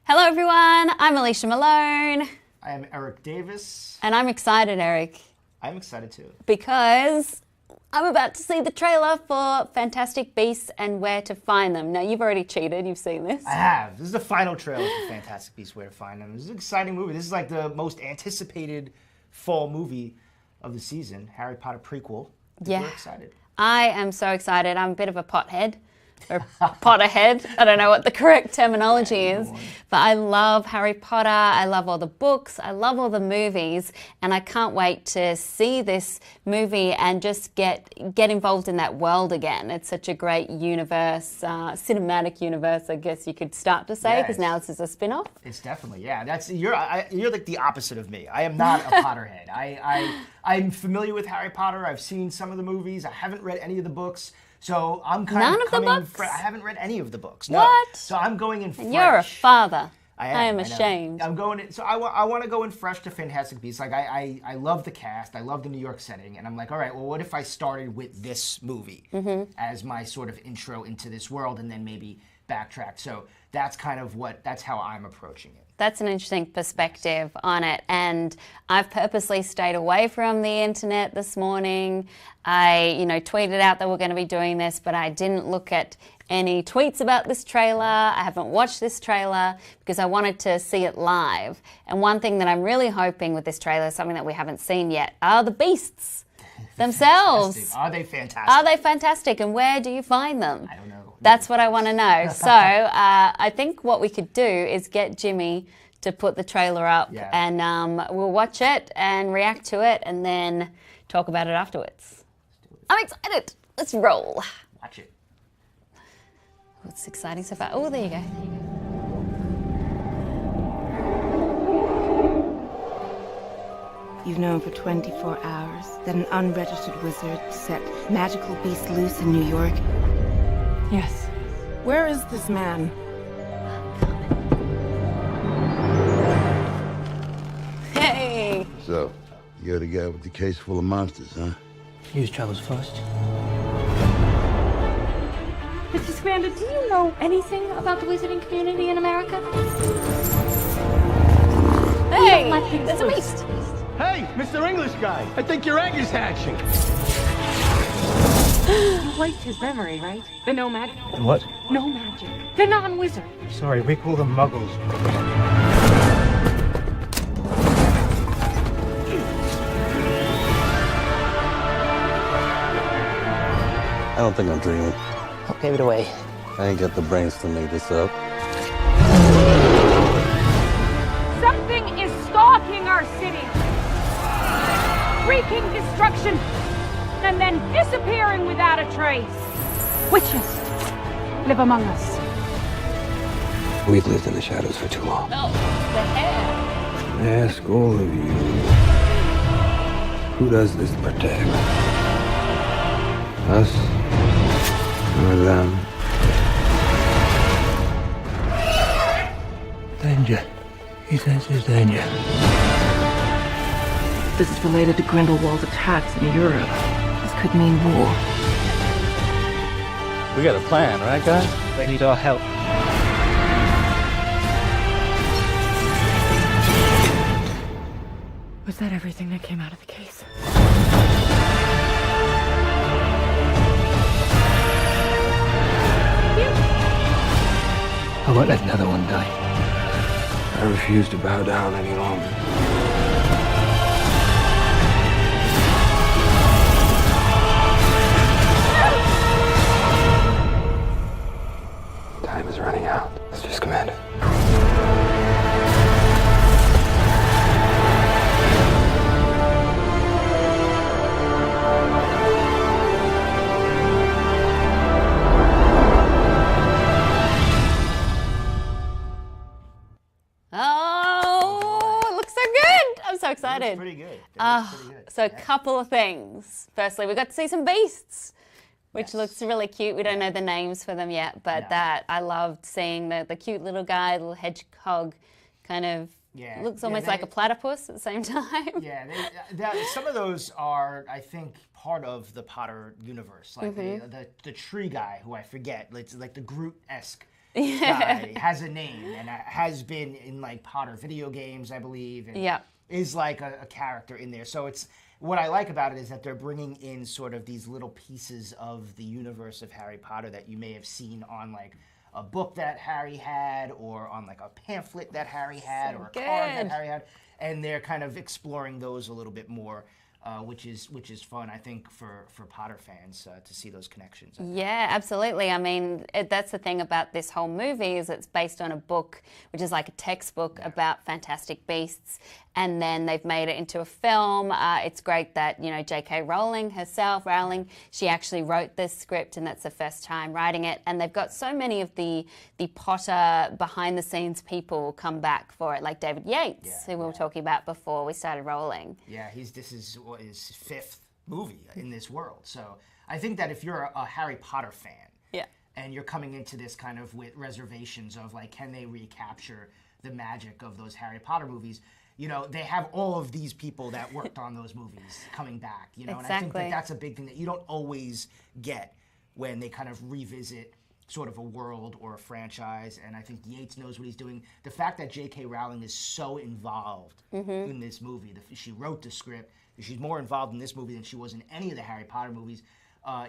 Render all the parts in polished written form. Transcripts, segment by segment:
Hello everyone, I'm Alicia Malone. I am Eric Davis. And I'm excited, Eric. I'm excited too. Because I'm about to see the trailer for Fantastic Beasts and Where to Find Them. Now, you've already cheated, you've seen this. I have. This is the final trailer for Fantastic Beasts Where to Find Them. This is an exciting movie. This is like the most anticipated fall movie of the season. Harry Potter prequel. Yeah. We're excited. I am so excited. I'm a bit of a pothead. Or Potterhead. I don't know what the correct terminology is. But I love Harry Potter. I love all the books. I love all the movies. And I can't wait to see this movie and just get involved in that world again. It's such a great universe, cinematic universe, I guess you could start to say, because now this is a spin-off. It's definitely, yeah. You're like the opposite of me. I am not a Potterhead. I'm familiar with Harry Potter. I've seen some of the movies. I haven't read any of the books. So I'm kind None of coming. of the books? I haven't read any of the books. No. What? So I'm going in fresh. You're a father. I am ashamed. I'm going in, so I want to go in fresh to Fantastic Beasts. Like I love the cast. I love the New York setting, and I'm like, all right, well, what if I started with this movie as my sort of intro into this world, and then maybe backtrack. So that's how I'm approaching it. That's an interesting perspective on it, and I've purposely stayed away from the internet this morning. I, tweeted out that we're going to be doing this, but I didn't look at any tweets about this trailer. I haven't watched this trailer because I wanted to see it live. And one thing that I'm really hoping with this trailer, something that we haven't seen yet, are the beasts themselves. Fantastic. Are they fantastic? Are they fantastic, and where do you find them? I don't know. That's what I want to know. So I think what we could do is get Jimmy to put the trailer up, and we'll watch it and react to it and then talk about it afterwards. I'm excited. Let's roll. Watch it. What's exciting so far? Oh, there you go. You've known for 24 hours that an unregistered wizard set magical beasts loose in New York. Yes. Where is this man? Hey! So, you're the guy with the case full of monsters, huh? News travels fast. Mr. Scamander, do you know anything about the wizarding community in America? Hey! There's a beast! Hey, Mr. English guy! I think your egg is hatching! You wiped his memory, right? The no magic? What? No magic. The non-wizard. Sorry, we call them muggles. I don't think I'm dreaming. I'll pave it away. I ain't got the brains to make this up. Something is stalking our city. Wreaking destruction. And then disappearing without a trace. Witches live among us. We've lived in the shadows for too long. Oh, the hair. Ask all of you. Who does this protect? Us? Or them? Danger. He senses danger. This is related to Grindelwald's attacks in Europe. This could mean war. We got a plan, right, guys? They need our help. Was that everything that came out of the case? I won't let another one die. I refuse to bow down any longer. Time is running out. Mr. Scamander. Oh, it looks so good. I'm so excited. It's pretty good. So a couple of things. Firstly, we got to see some beasts, which looks really cute. We don't know the names for them yet, but that I loved seeing the cute little guy, little hedgehog, kind of looks almost like a platypus at the same time. Yeah, some of those are, I think, part of the Potter universe. Like the tree guy, who I forget, like the Groot-esque guy has a name and has been in like Potter video games, I believe, and is like a character in there. So it's what I like about it is that they're bringing in sort of these little pieces of the universe of Harry Potter that you may have seen on like a book that Harry had, or on like a pamphlet that Harry had, or a card that Harry had, and they're kind of exploring those a little bit more. Which is fun, I think, for Potter fans to see those connections. Yeah, absolutely. I mean, that's the thing about this whole movie is it's based on a book, which is like a textbook about fantastic beasts, and then they've made it into a film. It's great that, you know, J.K. Rowling herself, she actually wrote this script, and that's the first time writing it. And they've got so many of the Potter behind-the-scenes people come back for it, like David Yates, who we were talking about before we started rolling. Yeah, this is his fifth movie in this world. So I think that if you're a Harry Potter fan, and you're coming into this kind of with reservations of like, can they recapture the magic of those Harry Potter movies? You know, they have all of these people that worked on those movies coming back, you know, and I think that that's a big thing that you don't always get when they kind of revisit sort of a world or a franchise, and I think Yates knows what he's doing. The fact that J.K. Rowling is so involved in this movie, she wrote the script, she's more involved in this movie than she was in any of the Harry Potter movies.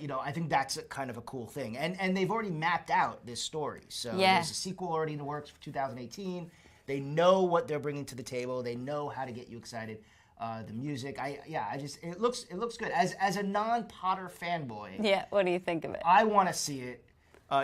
You know, I think that's kind of a cool thing. And they've already mapped out this story. So there's a sequel already in the works for 2018. They know what they're bringing to the table. They know how to get you excited. The music, it looks good. As a non-Potter fanboy, what do you think of it? I want to see it.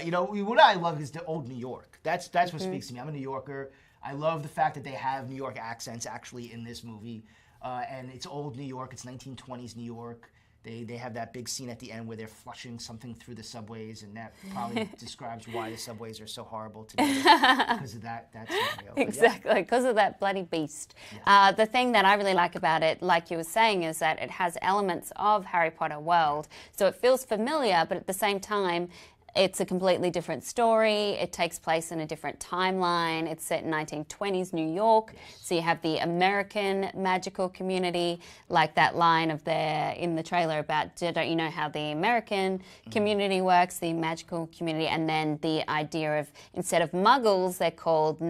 You know, what I love is the old New York. That's what speaks to me. I'm a New Yorker. I love the fact that they have New York accents actually in this movie. And it's old New York. It's 1920s New York. They have that big scene at the end where they're flushing something through the subways, and that probably describes why the subways are so horrible today because of that scenario. Exactly, because of that bloody beast. The thing that I really like about it, like you were saying, is that it has elements of Harry Potter world, so it feels familiar, but at the same time, it's a completely different story. It takes place in a different timeline. It's set in 1920s New York. So you have the American magical community, like that line in the trailer about, don't you know how the American community works, the magical community, and then the idea of, instead of muggles, they're called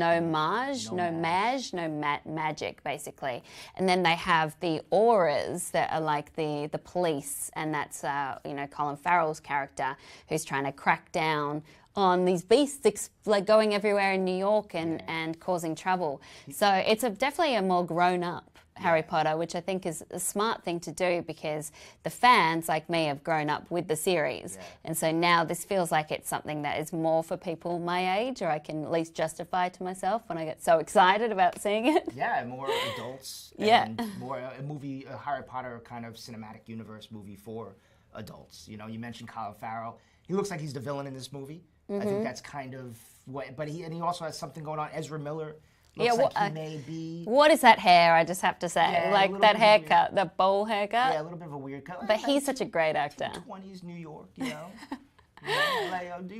magic, basically. And then they have the auras that are like the police, and that's, you know, Colin Farrell's character, who's trying to crack down on these beasts like going everywhere in New York and causing trouble. So it's definitely a more grown-up Harry Potter, which I think is a smart thing to do because the fans like me have grown up with the series. And so now this feels like it's something that is more for people my age, or I can at least justify to myself when I get so excited about seeing it. Yeah, more adults and more a Harry Potter kind of cinematic universe movie for adults. You know, you mentioned Colin Farrell. He looks like he's the villain in this movie. I think that's kind of what, but he also has something going on. Ezra Miller looks like he may be. What is that hair? I just have to say, like that haircut, the bowl haircut. Yeah, a little bit of a weird cut. But he's such a great actor. 20s New York, you know.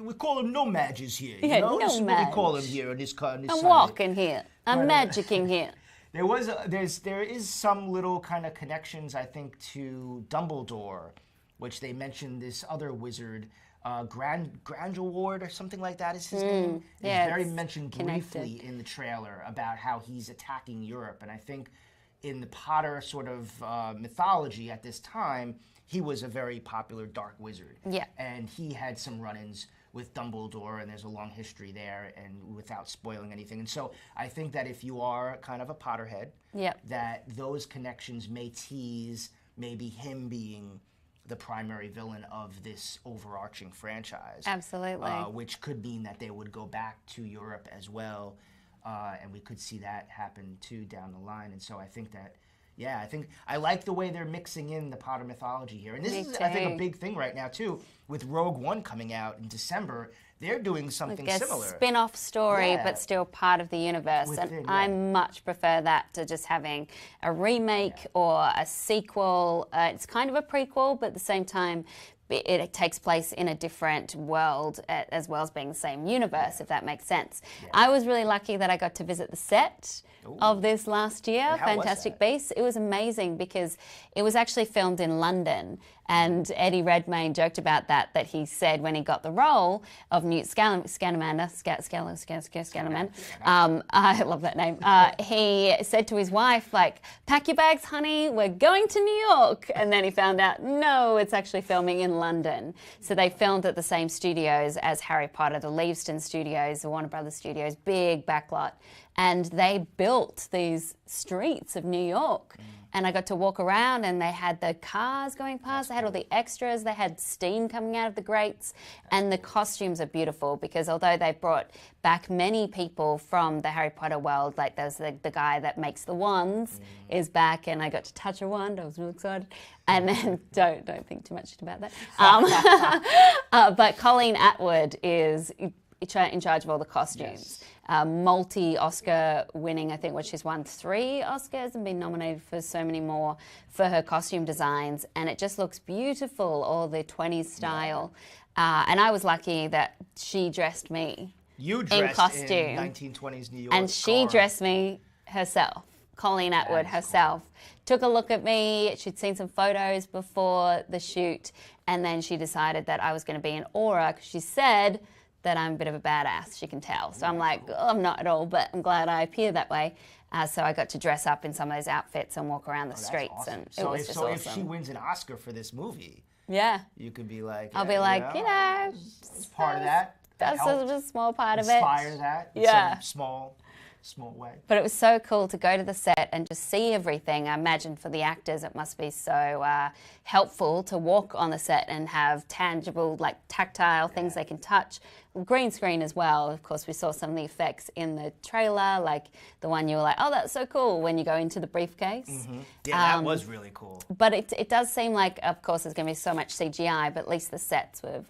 We call them no-mages here. You Yeah, know? This is what we no-mage. call them here on this I'm side. walking here. I'm magicking here. There is some little kind of connections, I think, to Dumbledore, which they mentioned this other wizard. Grangelward or something like that is his name. Yeah, it's very it's mentioned connected. briefly in the trailer about how he's attacking Europe. And I think in the Potter sort of mythology at this time, he was a very popular dark wizard. Yeah. And he had some run-ins with Dumbledore, and there's a long history there, and without spoiling anything. And so I think that if you are kind of a Potterhead, that those connections may tease maybe him being the primary villain of this overarching franchise. Absolutely. Which could mean that they would go back to Europe as well, and we could see that happen too down the line. And so I think that, I like the way they're mixing in the Potter mythology here. And this is, I think, a big thing right now too, with Rogue One coming out in December. They're doing something similar. A spin-off story, but still part of the universe. Within, I much prefer that to just having a remake or a sequel. It's kind of a prequel, but at the same time, it takes place in a different world as well as being the same universe, if that makes sense. I was really lucky that I got to visit the set of this last year, Fantastic Beasts. It was amazing because it was actually filmed in London, And Eddie Redmayne joked about that he said when he got the role of Newt Scamander, I love that name, he said to his wife, like, pack your bags, honey, we're going to New York. And then he found out, no, it's actually filming in London. So they filmed at the same studios as Harry Potter, the Leavesden Studios, the Warner Brothers Studios, big backlot. And they built these streets of New York. And I got to walk around and they had the cars going past, they had all the extras, they had steam coming out of the grates, and the costumes are beautiful because although they brought back many people from the Harry Potter world, like there's the guy that makes the wands is back, and I got to touch a wand, I was really excited. And then, don't think too much about that. But Colleen Atwood is in charge of all the costumes. Yes. Multi-Oscar winning, I think she's won 3 Oscars and been nominated for so many more for her costume designs, and it just looks beautiful, all the 20s style. And I was lucky that she dressed me You dressed in costume. in 1920s New York. And she dressed me herself, Colleen Atwood herself. Cool. Took a look at me, she'd seen some photos before the shoot, and then she decided that I was going to be in aura because she said that I'm a bit of a badass, she can tell. So I'm like, oh, I'm not at all, but I'm glad I appear that way. So I got to dress up in some of those outfits and walk around the streets, awesome. and it was just awesome. If she wins an Oscar for this movie, you could be like, I'll be like, it's part of that. That's a small part of it. Inspire that in some small way. But it was so cool to go to the set and just see everything. I imagine for the actors it must be so helpful to walk on the set and have tangible, like tactile things they can touch. Green screen as well. Of course, we saw some of the effects in the trailer, like the one you were like, oh, that's so cool when you go into the briefcase. Mm-hmm. Yeah, that was really cool. But it does seem like, of course, there's going to be so much CGI, but at least the sets were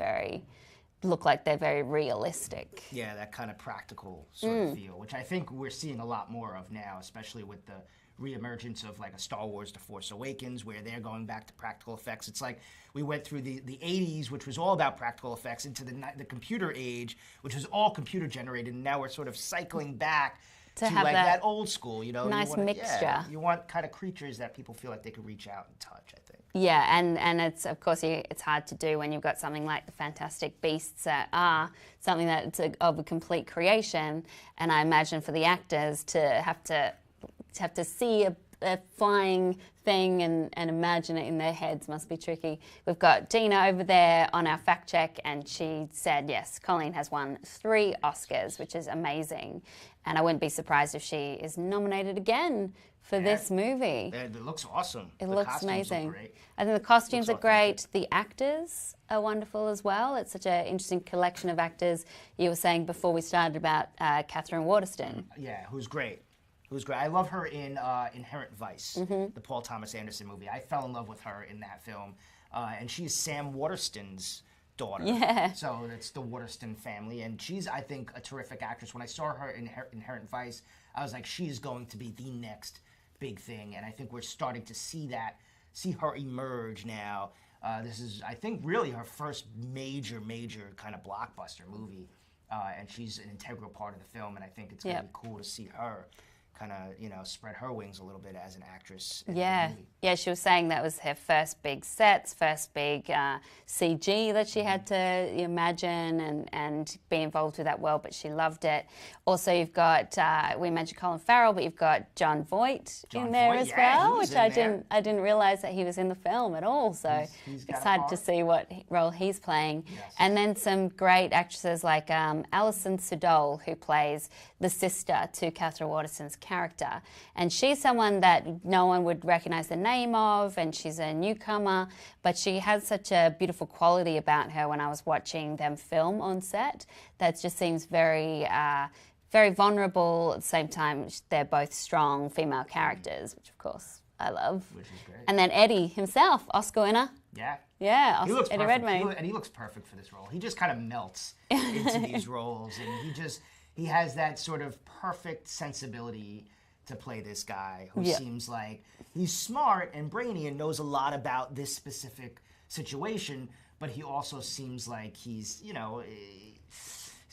look like they're very realistic. Yeah, that kind of practical sort of feel, which I think we're seeing a lot more of now, especially with the reemergence of like a Star Wars The Force Awakens, where they're going back to practical effects. It's like we went through the 80s, which was all about practical effects, into the computer age, which was all computer generated, and now we're sort of cycling back to have like that old school, nice mixture. You want kind of creatures that people feel like they could reach out and touch, I think. Yeah, and it's, of course, it's hard to do when you've got something like the Fantastic Beasts that are something that's of a complete creation. And I imagine for the actors to have to see a flying thing and imagine it in their heads must be tricky. We've got Gina over there on our fact check, and she said, yes, Colleen has won 3 Oscars, which is amazing. And I wouldn't be surprised if she is nominated again for this movie. It looks awesome. It looks amazing. Look great. I think the costumes are great. The actors are wonderful as well. It's such an interesting collection of actors. You were saying before we started about Catherine Waterston. Yeah, who's great. I love her in Inherent Vice, the Paul Thomas Anderson movie. I fell in love with her in that film. And she's Sam Waterston's daughter. Yeah. So it's the Waterston family. And she's, I think, a terrific actress. When I saw her in Inherent Vice, I was like, she's going to be the next big thing. And I think we're starting to see her emerge now. This is, I think, really her first major kind of blockbuster movie. And she's an integral part of the film. And I think it's going to be cool to see her kind of, spread her wings a little bit as an actress. Yeah, she was saying that was her first big sets, first big CG that she had to imagine and be involved with that world, but she loved it. Also, you've got, we mentioned Colin Farrell, but you've got Jon Voight in there as well, which I didn't realize that he was in the film at all, so he's excited to see what role he's playing. Yes. And then some great actresses like Alison Sudol, who plays the sister to Catherine Waterston's character, and she's someone that no one would recognize the name of, and she's a newcomer, but she has such a beautiful quality about her when I was watching them film on set that just seems very very vulnerable. At the same time, they're both strong female characters, which of course I love. Which is great. And then Eddie himself, Oscar winner. Yeah, he looks Eddie perfect. Redmayne. And he looks perfect for this role. He just kind of melts into these roles, and he has that sort of perfect sensibility to play this guy who seems like he's smart and brainy and knows a lot about this specific situation, but he also seems like he's a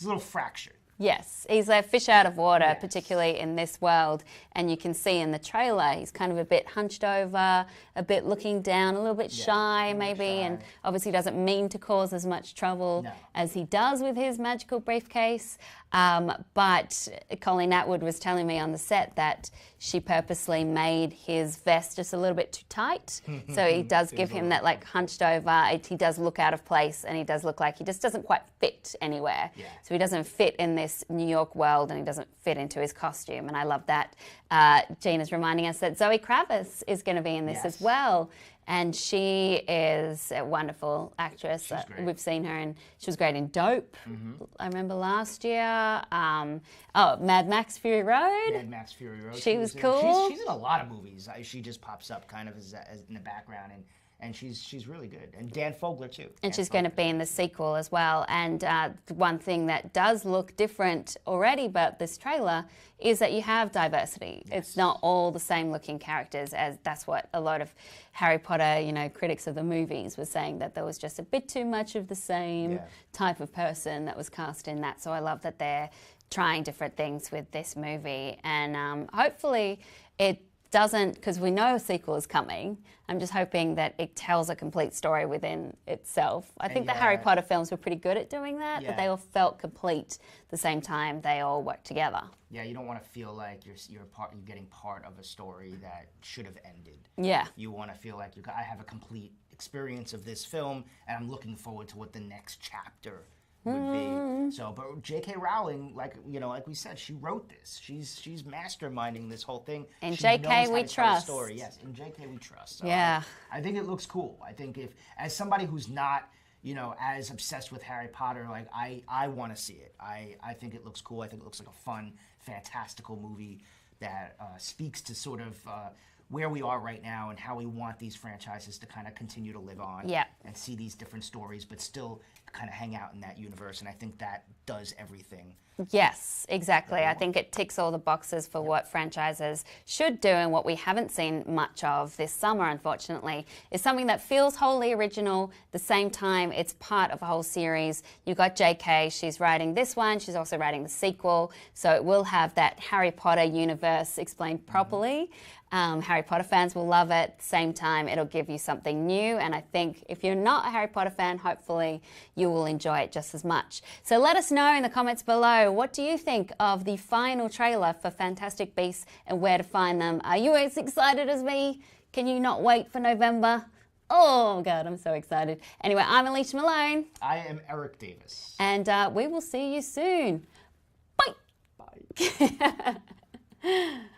little fractured. Yes, he's a fish out of water, Yes. particularly in this world. And you can see in the trailer, he's kind of a bit hunched over, a bit looking down, a little bit shy maybe, and obviously doesn't mean to cause as much trouble as he does with his magical briefcase. But Colleen Atwood was telling me on the set that she purposely made his vest just a little bit too tight. So he does give him that like hunched over, he does look out of place, and he does look like he just doesn't quite fit anywhere. So he doesn't fit in this New York world, and he doesn't fit into his costume, and I love that. Gina's reminding us that Zoe Kravitz is going to be in this as well, and she is a wonderful actress. We've seen her, and she was great in Dope, I remember last year. Mad Max Fury Road. Mad Max Fury Road. She was cool. She's in a lot of movies. She just pops up kind of as in the background, and she's really good. And Dan Fogler too. And she's going to be in the sequel as well. And one thing that does look different already about this trailer is that you have diversity. It's not all the same looking characters, as that's what a lot of Harry Potter, critics of the movies were saying, that there was just a bit too much of the same type of person that was cast in that. So I love that they're trying different things with this movie. And hopefully it doesn't, because we know a sequel is coming, I'm just hoping that it tells a complete story within itself. I think the Harry Potter films were pretty good at doing that, but they all felt complete the same time they all worked together. Yeah, you don't want to feel like you're getting part of a story that should have ended. Yeah. You want to feel like I have a complete experience of this film, and I'm looking forward to what the next chapter would be. So, but J.K. Rowling, like we said, she wrote this. She's masterminding this whole thing. In she J.K. knows how we to tell a trust. story. Yes, in J.K. we trust. So Yeah. I think it looks cool. I think as somebody who's not as obsessed with Harry Potter, like I want to see it. I think it looks cool. I think it looks like a fun, fantastical movie that speaks to sort of where we are right now and how we want these franchises to kind of continue to live on and see these different stories, but still kind of hang out in that universe. And I think that does everything. Yes, exactly. I think it ticks all the boxes for what franchises should do, and what we haven't seen much of this summer, unfortunately, is something that feels wholly original. At the same time, it's part of a whole series. You've got JK, she's writing this one, she's also writing the sequel, so it will have that Harry Potter universe explained properly. Harry Potter fans will love it. At the same time, it'll give you something new, and I think if you're not a Harry Potter fan, hopefully you will enjoy it just as much. So let us know in the comments below, what do you think of the final trailer for Fantastic Beasts and where to find them? Are you as excited as me? Can you not wait for November? Oh God, I'm so excited. Anyway, I'm Alicia Malone. I am Eric Davis. And we will see you soon. Bye. Bye.